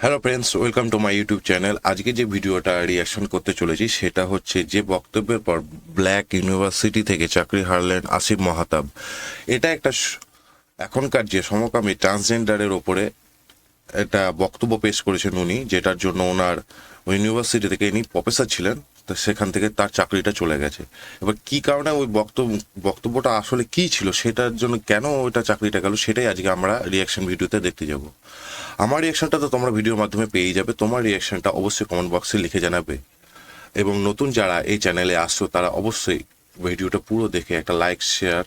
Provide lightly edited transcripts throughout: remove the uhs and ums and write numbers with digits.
Hello friends, welcome to my YouTube channel. আজকে যে ভিডিওটা রিয়াকশন করতে চলেছি সেটা হচ্ছে যে বক্তব্যের পর ব্ল্যাক ইউনিভার্সিটি থেকে চাকরি হারলেন আসিফ মাহতাব। এটা একটা এখনকার যে সমকামী ট্রান্সজেন্ডারের ওপরে একটা বক্তব্য পেশ করেছেন উনি, যেটার জন্য ওনার ইউনিভার্সিটি থেকে ইনি প্রফেসর ছিলেন, তো সেখান থেকে তার চাকরিটা চলে গেছে। এবার কি কারণে ওই বক্তব্যটা আসলে কি ছিল, সেটার জন্য কেন ওইটা চাকরিটা গেল, সেটাই আজকে আমরা রিয়াকশন ভিডিওতে দেখতে যাব। আমার রিয়াকশনটা তো তোমরা ভিডিওর মাধ্যমে পেয়ে যাবে, তোমার রিয়াকশনটা অবশ্যই কমেন্ট বক্সে লিখে জানাবে। এবং নতুন যারা এই চ্যানেলে আসছো তারা অবশ্যই ভিডিওটা পুরো দেখে একটা লাইক, শেয়ার,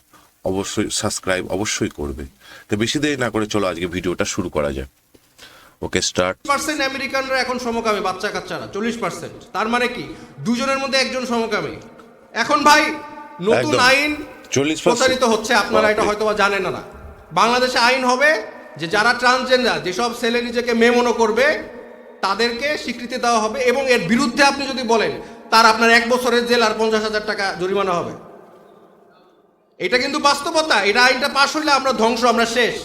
অবশ্যই সাবস্ক্রাইব অবশ্যই করবে। তো বেশি দেরি না করে চলো আজকে ভিডিওটা শুরু করা যায়। ওকে, স্টার্ট। 40% আমেরিকানরা এখন সমকামী, বাচ্চা কাচ্চারা 40%। তার মানে কি দুজনের মধ্যে একজন সমকামী। এখন ভাই নতুন একদম। আইন 40% প্রচারিত হচ্ছে, আপনারা এটা হয়তো বা জানেন না। বাংলাদেশে আইন হবে যে যারা ট্রান্সজেন্ডার, যেসব ছেলে নিজেকে মেয়ে মনে করবে তাদেরকে স্বীকৃতি দেওয়া হবে, এবং এর বিরুদ্ধে আপনি যদি বলেন তার আপনার 1 বছরের জেল আর 50,000 টাকা জরিমানা হবে। এটা কিন্তু বাস্তবতা। এটা আইনটা পাশ হলে আমরা ধ্বংস, আমরা শেষ।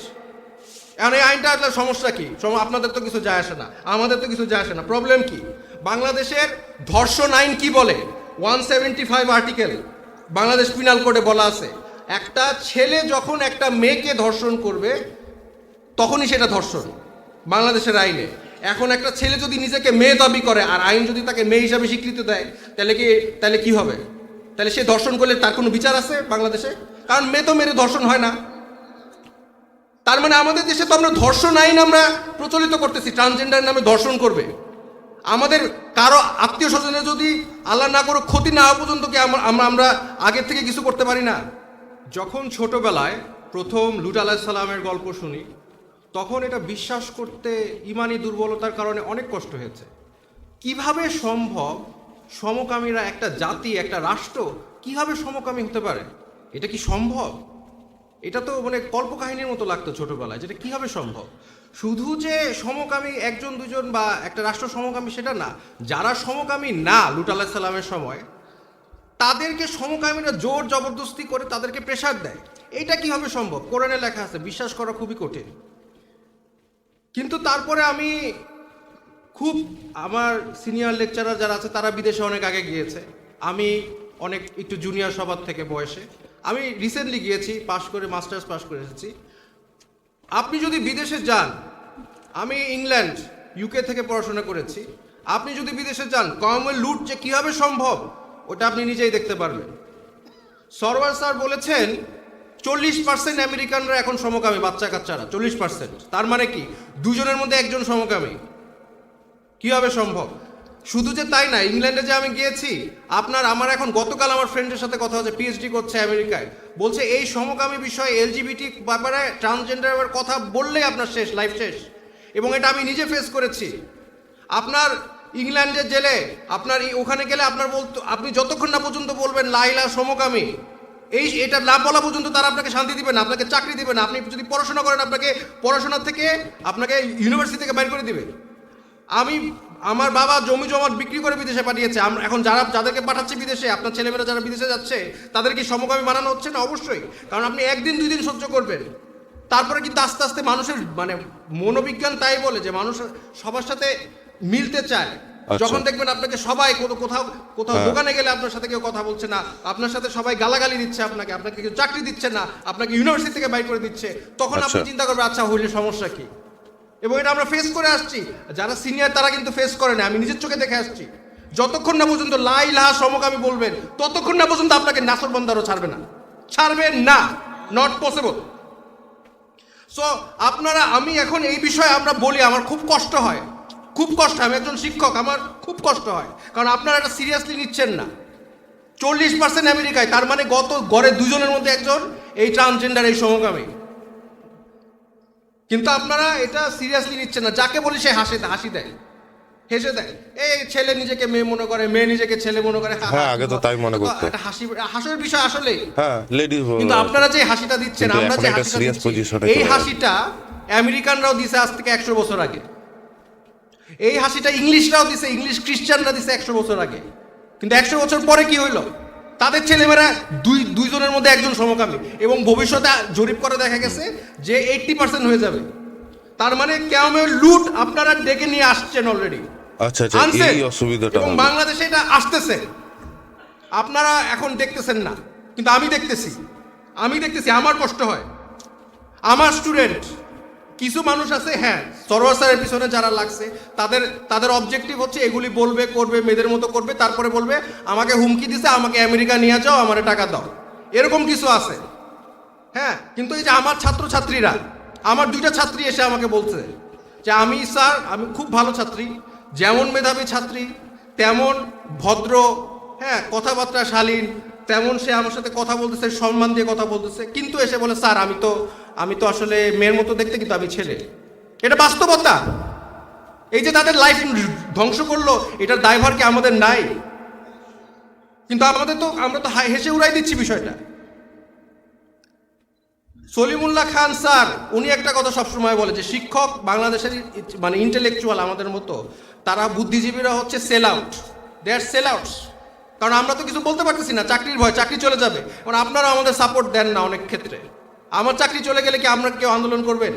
এখন এই আইনটা আসলে সমস্যা কি? আপনাদের তো কিছু যায় আসে না, আমাদের তো কিছু যায় আসে না। প্রবলেম কি? বাংলাদেশের ধর্ষণ আইন কি বলে? 175 আর্টিকেল বাংলাদেশ পিনাল কোডে বলা আছে, একটা ছেলে যখন একটা মেয়েকে ধর্ষণ করবে তখনই সেটা ধর্ষণ বাংলাদেশের আইনে। এখন একটা ছেলে যদি নিজেকে মেয়ে দাবি করে আর আইন যদি তাকে মেয়ে হিসাবে স্বীকৃতি দেয়, তাহলে কি হবে? তাহলে সে ধর্ষণ করলে তার কোনো বিচার আছে বাংলাদেশে? কারণ মেয়ে তো মেরে ধর্ষণ হয় না। তার মানে আমাদের দেশে তো আমরা ধর্ষণ আইন আমরা প্রচলিত করতেছি, ট্রান্সজেন্ডার নামে ধর্ষণ করবে। আমাদের কারো আত্মীয় স্বজনের যদি আল্লাহ না করে ক্ষতি না হওয়া পর্যন্ত কি আমরা আগের থেকে কিছু করতে পারি না? যখন ছোটবেলায় প্রথম লুট আলাইহিস সালামের গল্প শুনি, তখন এটা বিশ্বাস করতে ইমানি দুর্বলতার কারণে অনেক কষ্ট হয়েছে। কিভাবে সম্ভব সমকামীরা, একটা জাতি, একটা রাষ্ট্র কিভাবে সমকামী হতে পারে? এটা কি সম্ভব? এটা তো মানে কল্পকাহিনীর মতো লাগতো ছোটবেলায়, যেটা কিভাবে সম্ভব। শুধু যে সমকামী একজন দুজন বা একটা রাষ্ট্র সমকামী সেটা না, যারা সমকামী না লুট আলাইহিস সালামের সময়, তাদেরকে সমকামীরা জোর জবরদস্তি করে তাদেরকে প্রেসার দেয়। এটা কিভাবে সম্ভব? কোরআনে লেখা আছে, বিশ্বাস করা খুবই কঠিন। কিন্তু তারপরে আমি আমার সিনিয়র লেকচারার যারা আছে তারা বিদেশে অনেক আগে গিয়েছে, আমি অনেক একটু জুনিয়র সবার থেকে বয়সে। আমি রিসেন্টলি গিয়েছি, মাস্টার্স পাস করে এসেছি। আপনি যদি বিদেশে যান, আমি ইংল্যান্ড ইউকে থেকে পড়াশোনা করেছি, আপনি যদি বিদেশে যান, কমওয়েলথ লুট যে কীভাবে সম্ভব ওটা আপনি নিজেই দেখতে পারবেন। সরওয়ার স্যার বলেছেন 40% আমেরিকানরা এখন সমকামী, বাচ্চা কাচ্চারা 40%। তার মানে কি দুজনের মধ্যে একজন সমকামী। কীভাবে সম্ভব? শুধু যে তাই না, ইংল্যান্ডে যে আমি গিয়েছি, আমার এখন গতকাল আমার ফ্রেন্ডের সাথে কথা হচ্ছে, পিএইচডি করছে আমেরিকায়, বলছে এই সমকামী বিষয়ে, এলজিবিটি ব্যাপারে, ট্রান্সজেন্ডারের কথা বললেই আপনার শেষ, লাইফ শেষ। এবং এটা আমি নিজে ফেস করেছি। আপনার ইংল্যান্ডের জেলে, ওখানে গেলে আপনি যতক্ষণ না পর্যন্ত বলবেন লাইলা সমকামী, এটা না বলা পর্যন্ত তারা আপনাকে শান্তি দিবে না, আপনাকে চাকরি দিবে না। আপনি যদি পড়াশোনা করেন, আপনাকে ইউনিভার্সিটি থেকে বাইর করে দিবে। আমার বাবা জমি জমাট বিক্রি করে বিদেশে পাঠিয়েছে। এখন যাদেরকে পাঠাচ্ছে বিদেশে, আপনার ছেলেমেয়েরা যারা বিদেশে যাচ্ছে, তাদেরকে সমকামী বানানো হচ্ছে না? অবশ্যই। কারণ আপনি 1 দিন 2 দিন সহ্য করবেন, তারপরে কিন্তু আস্তে আস্তে মানুষের মনোবিজ্ঞান তাই বলে যে মানুষ সবার সাথে মিলতে চায়। যখন দেখবেন আপনাকে সবাই কোথাও দোকানে গেলে আপনার সাথে কেউ কথা বলছে না, আপনার সাথে সবাই গালাগালি দিচ্ছে, আপনাকে কেউ চাকরি দিচ্ছে না, আপনাকে ইউনিভার্সিটি থেকে বাইর করে দিচ্ছে, তখন আপনি চিন্তা করবেন আচ্ছা হইলে সমস্যা কি। এবং এটা আমরা ফেস করে আসছি। যারা সিনিয়র তারা কিন্তু ফেস করে না, আমি নিজের চোখে দেখে আসছি। যতক্ষণ না পর্যন্ত লা ইলাহা সমকামী বলবেন, ততক্ষণ না পর্যন্ত আপনাকে নাসরবন্দারও ছাড়বে না, নট পসিবল। সো আমি এখন এই বিষয়ে আমরা বলি, আমার খুব কষ্ট হয়। আমি একজন শিক্ষক, আমার খুব কষ্ট হয়, কারণ আপনারা এটা সিরিয়াসলি নিচ্ছেন না। 40% আমেরিকায়, তার মানে গড়ে 2 জনের মধ্যে একজন এই ট্রান্সজেন্ডার, এই সমকামী। কিন্তু আপনারা এটা সিরিয়াসলি নিচ্ছেন না। যাকে বলি সে হাসি দেয়, হেসে দেয়। এই ছেলে নিজেকে মেয়ে মনে করে, মেয়ে নিজেকে ছেলে মনে করে। হ্যাঁ, আগে তো তাই মনে করতো। এটা হাসির বিষয় আসলে। হ্যাঁ, লেডিজ। কিন্তু আপনারা যে হাসিটা দিচ্ছেন, আমরা যে হাসিটা দিচ্ছি, এই হাসিটা আমেরিকানরাও দিছে আজ থেকে 100 বছর আগে। এই হাসিটা ইংলিশরাও দিছে, ইংলিশ খ্রিস্টানরা দিছে 100 বছর আগে। কিন্তু 100 বছর পরে কি হইলো? তাদের ছেলেমেয়েরা 2 জনের মধ্যে একজন সমকামী, এবং ভবিষ্যতে জরিপ করে দেখা গেছে যে 80% হয়ে যাবে। তার মানে কেমন লুট আপনারা ডেকে নিয়ে আসছেন অলরেডি, আচ্ছা আচ্ছা, আনছেন, এই অসুবিধাটা এবং হবে। বাংলাদেশে এটা আসতেছে। আপনারা এখন দেখতেছেন না, কিন্তু আমি দেখতেছি, আমার কষ্ট হয়। আমার স্টুডেন্ট কিছু মানুষ আছে, হ্যাঁ, সরোয়ার স্যারের পিছনে যারা লাগছে তাদের অবজেক্টিভ হচ্ছে এগুলি বলবে, করবে, মেয়েদের মতো করবে, তারপরে বলবে আমাকে হুমকি দিছে, আমাকে আমেরিকা নিয়ে যাও, আমারে টাকা দাও, এরকম কিছু আছে। হ্যাঁ, কিন্তু এই যে আমার ছাত্রছাত্রীরা, আমার 2টা ছাত্রী এসে আমাকে বলছে যে আমি স্যার, আমি খুব ভালো ছাত্রী, যেমন মেধাবী ছাত্রী তেমন ভদ্র, হ্যাঁ, কথাবার্তা শালীন, তেমন সে আমার সাথে কথা বলতেছে, সম্মান দিয়ে কথা বলতেছে, কিন্তু এসে বলে স্যার আমি তো আসলে মেয়ের মতো দেখতে, কিন্তু আমি ছেলে। এটা বাস্তবতা। এই যে তাদের লাইফ ধ্বংস করলো, এটার দায়ভার কি আমাদের নাই? কিন্তু আমরা তো হেসে উড়াই দিচ্ছি বিষয়টা। সলিমুল্লাহ খান স্যার উনি একটা কথা সবসময় বলে যে শিক্ষক বাংলাদেশের মানে ইন্টেলেকচুয়াল আমাদের মতো, তারা বুদ্ধিজীবীরা হচ্ছে সেল আউট, দে আর সেল আউটস। কারণ আমরা তো কিছু বলতে পারতেছি না, চাকরির ভয়, চাকরি চলে যাবে। কারণ আপনারা আমাদের সাপোর্ট দেন না অনেক ক্ষেত্রে। আমার চাকরি চলে গেলে কি আমরা কেউ আন্দোলন করবেন?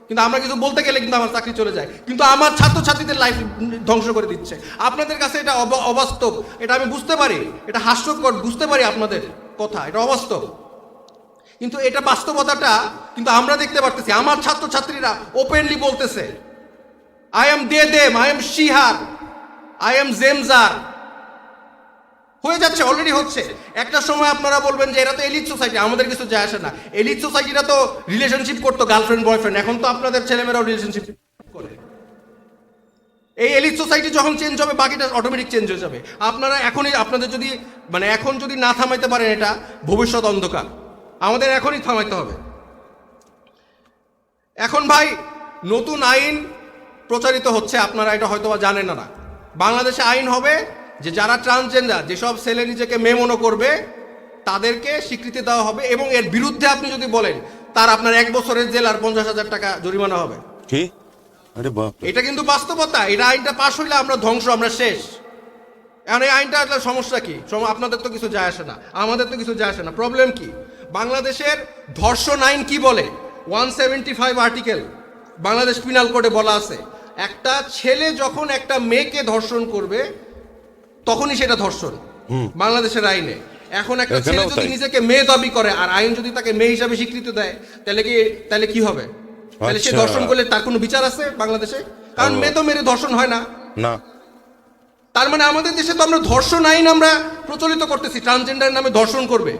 কিন্তু আমরা কিছু বলতে গেলে কিন্তু আমার চাকরি চলে যায়, কিন্তু আমার ছাত্রছাত্রীদের লাইফ ধ্বংস করে দিচ্ছে। আপনাদের কাছে এটা অবাস্তব, এটা আমি বুঝতে পারি, এটা হাস্যকর, বুঝতে পারি আপনাদের কথা, এটা অবাস্তব, কিন্তু এটা বাস্তবতাটা কিন্তু আমরা দেখতে পারতেছি। আমার ছাত্রছাত্রীরা ওপেনলি বলতেছে I am them, I am শিহার, আই এম জেমজার। হয়ে যাচ্ছে, অলরেডি হচ্ছে। একটা সময় আপনারা বলবেন যে এরা তো এলিট সোসাইটি, আমাদের কিছু যায় আসে না। এলিট সোসাইটিরা তো রিলেশনশিপ করতো, গার্লফ্রেন্ড বয়ফ্রেন্ড, এখন তো আপনাদের ছেলেমেয়েরাও রিলেশনশিপ করে। এই এলিট সোসাইটি যখন চেঞ্জ হবে, বাকিটা অটোমেটিক চেঞ্জ হয়ে যাবে। আপনারা এখনই, আপনাদের যদি মানে এখন যদি না থামাইতে পারেন, এটা ভবিষ্যৎ অন্ধকার, আমাদের এখনই থামাইতে হবে। এখন ভাই নতুন আইন প্রচারিত হচ্ছে, আপনারা এটা হয়তো বা জানেন না। বাংলাদেশে আইন হবে যে যারা ট্রান্সজেন্ডার, যেসব ছেলে নিজেকে মেয়ে মনে করবে, তাদেরকে স্বীকৃতি দেওয়া হবে, এবং এর বিরুদ্ধে আপনি যদি বলেন, তার আপনার 1 বছরের জেল আর 50,000 টাকা জরিমানা হবে। কি? আরে বাপ রে। এটা কিন্তু বাস্তবতা। এটা আইনটা পাশ হইলে আমরা ধ্বংস, আমরা শেষ। এখন এই আইনটা সমস্যা কি? আপনাদের তো কিছু যায় আসে না, আমাদের তো কিছু যায় আসে না। প্রবলেম কি? বাংলাদেশের ধর্ষণ আইন কি বলে? 175 আর্টিকেল বাংলাদেশ পিনাল কোডে বলা আছে, একটা ছেলে যখন একটা মেয়েকে ধর্ষণ করবে তখনই সেটা ধর্ষণ বাংলাদেশের আইনে। এখন একটা ছেলে এখানেও যদি তাই। নিজেকে মেয়ে দাবি করে আর আইন যদি তাকে মেয়ে হিসাবে স্বীকৃতি দেয়, তাহলে কি হবে? তাহলে সে আচ্ছা। ধর্ষণ করলে তার কোনো বিচার আছে বাংলাদেশে? কারণ ও। মেয়ে তো মেরে ধর্ষণ হয় না। না, তার মানে আমাদের দেশে তো আমরা ধর্ষণ আইন আমরা প্রচলিত করতেছি, ট্রান্সজেন্ডার নামে ধর্ষণ করবে।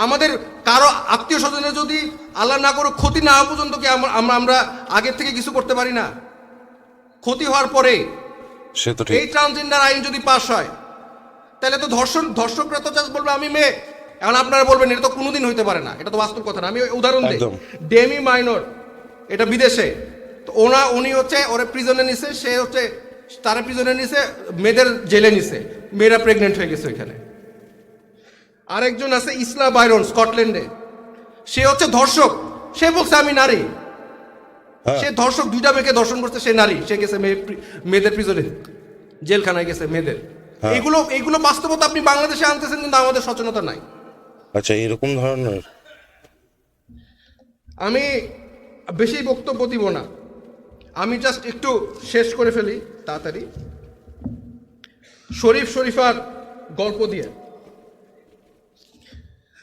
আমাদের কারো আত্মীয় স্বজনের যদি আল্লাহ না করো ক্ষতি না হওয়া পর্যন্ত কি আমরা আগের থেকে কিছু করতে পারি না? ক্ষতি হওয়ার পরে সে তো এই ঠিক। ট্রান্সজেন্ডার আইন যদি পাস হয়, তাহলে তো ধর্ষকরা তো জাস্ট বলবে আমি মেয়ে। এখন আপনারা বলবেন এটা তো কোনোদিন হইতে পারে না, এটা তো বাস্তব কথা না। আমি উদাহরণ দিই, একদম। ডেমি মাইনর, এটা বিদেশে, তো উনি হচ্ছে ওরা প্রিজনে নিছে, সে হচ্ছে তারা প্রিজনে নিছে, মেয়েদের জেলে নিছে, মেয়েরা প্রেগনেন্ট হয়ে গেছে ওইখানে। আরেকজন আছে ইসলা বাইরন, স্কটল্যান্ডে, সে হচ্ছে ধর্ষক, সে বলছে আমি নারী। হ্যাঁ। সে ধর্ষক, 2টা মেয়েকে ধর্ষণ করছে, সে নারী, সে গেছে মেয়েদের প্রিজনে, জেলখানায় গেছে মেয়েদের। হ্যাঁ। এইগুলো বাস্তবতা আপনি বাংলাদেশে আনতেছেন, কিন্তু আমাদের সচেতনতা নাই। আচ্ছা, এরকম ধরনের। আমি বেশি বক্তব্য দিব না, আমি জাস্ট একটু শেষ করে ফেলি তাড়াতাড়ি শরীফার গল্প দিয়ে।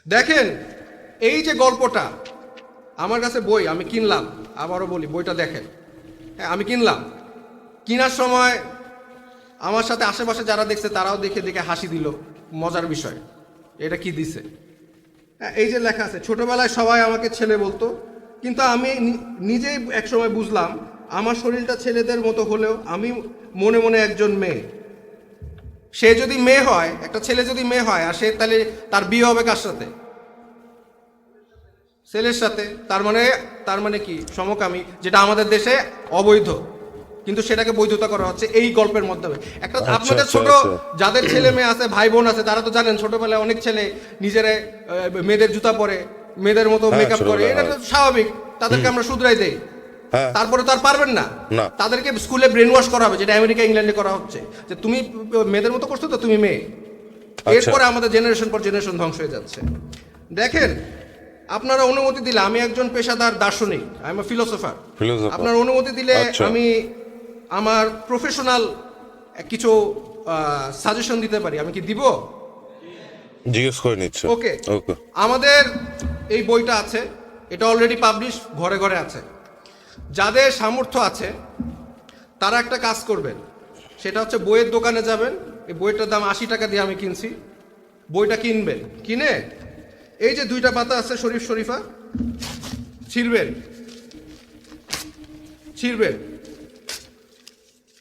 দেখেন এই যে গল্পটা, আমার কাছে বই আমি কিনলাম, আবারও বলি বইটা দেখেন। হ্যাঁ, আমি কিনলাম, কেনার সময় আমার সাথে আশেপাশে যারা দেখছে তারাও দেখে দেখে হাসি দিল। মজার বিষয়, এটা কি দিছে, হ্যাঁ, এই যে লেখা আছে, ছোটবেলায় সবাই আমাকে ছেলে বলতো, কিন্তু আমি নিজেই একসময় বুঝলাম আমার শরীরটা ছেলেদের মতো হলেও আমি মনে মনে একজন মেয়ে। সে যদি মেয়ে হয়, একটা ছেলে যদি মেয়ে হয়, আর সে তাহলে তার বিয়ে হবে কার সাথে? ছেলের সাথে। তার মানে কি সমকামী, যেটা আমাদের দেশে অবৈধ, কিন্তু সেটাকে বৈধতা করা হচ্ছে এই গল্পের মাধ্যমে। একটা আচ্ছা, আপনাদের আচ্ছা, ছোট আচ্ছা। যাদের ছেলে মেয়ে আছে, ভাই বোন আছে, তারা তো জানেন ছোটবেলায় অনেক ছেলে নিজেরা মেয়েদের জুতা পরে, মেয়েদের মতো হ্যাঁ, মেকআপ করে, ছোটবেলায় এটা তো স্বাভাবিক। তাদেরকে আমরা শুধরাই দেই, হ্যাঁ। তারপরে তো আর পারবেন না। না। তাদেরকে স্কুলে ব্রেন ওয়াশ করা হবে, যেটা আমেরিকা ইংল্যান্ডে করা হচ্ছে, যে তুমি মেয়েদের মতো করছো তো তুমি মেয়ে। আচ্ছা। এরপরে আমাদের জেনারেশন পর জেনারেশন ধ্বংস হয়ে যাচ্ছে। দেখেন আপনারা অনুমতি দিলে, আমি একজন পেশাদার দার্শনিক, I M A philosopher, Philosopher. আপনার অনুমতি দিলে আচ্ছা। আমি আমার প্রফেশনাল কিছু সাজেশন দিতে পারি, আমি কি দিব? জিজ্ঞেস করে নিচ্ছে। ওকে। ওকে। আমাদের এই বইটা আছে, এটা অলরেডি পাবলিশ, ঘরে ঘরে আছে। যাদের সামর্থ্য আছে তারা একটা কাজ করবেন, সেটা হচ্ছে বইয়ের দোকানে যাবেন, এই বইটার দাম 80 টাকা দিয়ে আমি কিনছি, বইটা কিনবেন, কিনে এই যে 2টা পাতা আছে শরীফ শরীফা, ছিঁড়বেন,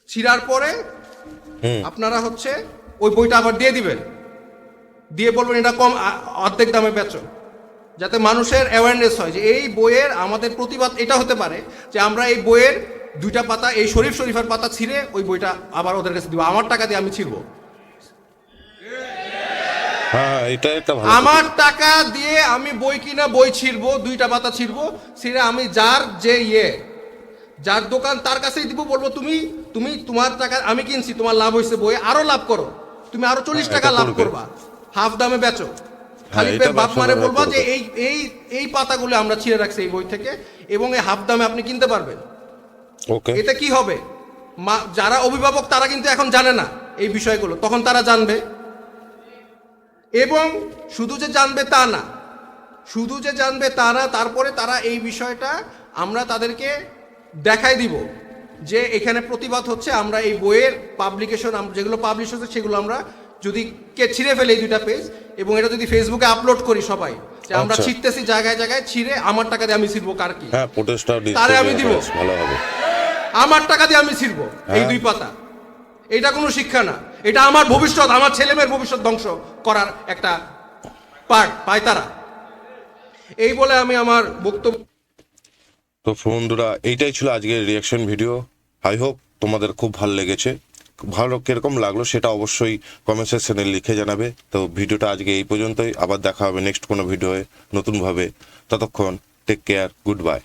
ছিঁড়ার পরে আপনারা হচ্ছে ওই বইটা আবার দিয়ে দিবেন, দিয়ে বলবেন এটা কম, অর্ধেক দামে বেচো, যাতে মানুষের অ্যাওয়ারনেস হয় যে এই বইয়ের আমাদের প্রতিবাদ এটা হতে পারে যে আমরা এই বইয়ের 2টা পাতা, এই শরীফ শরীফার পাতা ছিঁড়ে ওই বইটা আবার ওদের কাছে দিব, আমার টাকা দিয়ে আমি ছিঁড়বো, হ্যাঁ, এটা একটা ভালো। আমার টাকা দিয়ে আমি বই কিনা বই ছিঁড়বো, 2টা পাতা ছিঁড়বো, ছিঁড়ে আমি যার দোকান তার কাছেই দিব, বলবো তুমি তুমি তোমার টাকা আমি কিনছি, তোমার লাভ হয়েছে, বই আরো লাভ করো, তুমি আরো 40 টাকা এটা লাভ করবে। করবা, হাফ দামে বেচো। খালি এটা বাপ মারে ব্যবসা বলবা করবে। যে এই এই এই পাতাগুলো আমরা ছিঁড়ে রাখছি এই বই থেকে, এবং এই হাফ দামে আপনি কিনতে পারবেন। ওকে। এতে কি হবে, যারা অভিভাবক তারা কিন্তু এখন জানে না এই বিষয়গুলো, তখন তারা জানবে, এবং শুধু যে জানবে তা না, তারপরে তারা এই বিষয়টা আমরা তাদেরকে দেখাই দিব যে এখানে প্রতিবাদ হচ্ছে, আমরা এই বইয়ের পাবলিকেশন যেগুলো পাবলিশ হচ্ছে সেগুলো আমরা যদি ছিঁড়ে ফেলে এই 2টা পেজ, এবং এটা যদি ফেসবুকে আপলোড করি সবাই যে আমরা আচ্ছা। ছিঁড়তেছি জায়গায় জায়গায়, ছিঁড়ে আমার টাকা দিয়ে আমি ছিঁড়বো, কার কি, হ্যাঁ, প্রোটেস্টটা তারে আমি দিব। ভালো হবে। আমার টাকা দিয়ে আমি ছিঁড়বো এই হ্যাঁ। 2 পাতা, এটা কোনো শিক্ষা না, এটা আমার ভবিষ্যৎ, আমার ছেলেমেয়ের ভবিষ্যৎ ধ্বংস করার একটা পায়তারা। এই বলে আমি আমার বক্তব্য। তো বন্ধুরা, এইটাই ছিল আজকের রিয়াকশন ভিডিও। আই হোপ তোমাদের খুব ভালো লেগেছে। ভালো কিরকম লাগলো সেটা অবশ্যই কমেন্ট সেকশনে লিখে জানাবে। তো ভিডিওটা আজকে এই পর্যন্তই, আবার দেখা হবে নেক্সট কোনো ভিডিওয়ে নতুনভাবে। ততক্ষণ টেক কেয়ার, গুড বাই।